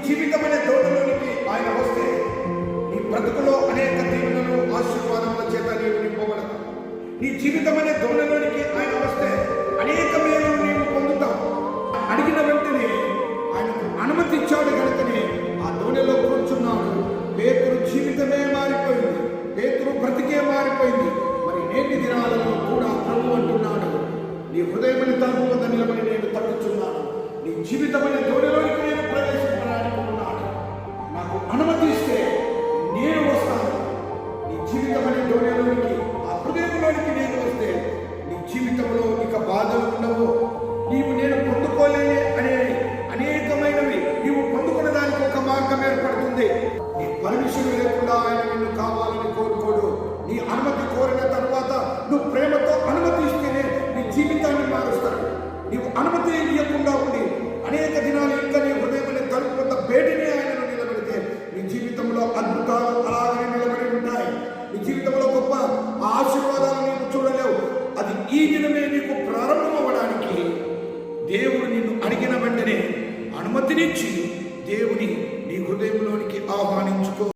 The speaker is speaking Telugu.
జీవితం అనే దోణలోనికి ఆయన వస్తే నీ బ్రతుకులో అనేక దీవెనలు ఆశీర్వాదముల చేత నీవు నింపబడతావు. నీ జీవితం అనే దోణలోనికి ఆయన వస్తే అనేక మేలు నీవు పొందుతావు. అడిగిన వెంటనే ఆయనకు అనుమతి ఇచ్చాడు కనుకనే ఆ దోణిలో కూర్చున్నాడు. పేతురు జీవితమే మారిపోయింది, పేతురు బ్రతికే మారిపోయింది. మరి నేటి దినాలలో కూడా ప్రభు అంటున్నాడు, నీ హృదయమని తలుపు వద్ద నిలబడి నేను తట్టుచున్నాను, నీ జీవితమనే దోణిలోనికి నేను ప్రవేశించడానికి ఉన్నాడు. నాకు అనుమతి ఇస్తే నేను వస్తాను. నీ జీవితమనే దోణిలోనికి, ఆ హృదయంలోనికి నేను వస్తే నీ జీవితంలో ఇక బాధలు ఉండవు. నీవు నేను పొందుకోలేని అనే అనేకమైనవి నీవు పొందుకునే దానికి ఒక మార్గం ఏర్పడుతుంది. నీ పర్మిషన్ లేకుండా ఆయన నిన్ను కావాలని కోరుకోడు. నీ అనుమతి కోరిన తర్వాత నువ్వు ప్రేమతో అనుమతి ఇస్తేనే నీ జీవితాన్ని మారుస్తాడు. నీవు అనుమతి ఇవ్వకుండా ఉండి అనేక దినాలు ఇంకా నీ హృదయం అనే తలుపు వద్ద బయటనే ఆయనను నిలబెడితే నీ జీవితంలో అద్భుతాలు అలాగనే నిలబడి ఉంటాయి. నీ జీవితంలో గొప్ప ఆశీర్వాదాలు నీవు చూడలేవు. అది ఈ దినమే నీకు ప్రారంభం అవ్వడానికి దేవుడు నిన్ను అడిగిన వెంటనే అనుమతినిచ్చి దేవుని నీ హృదయంలోనికి ఆహ్వానించుకో.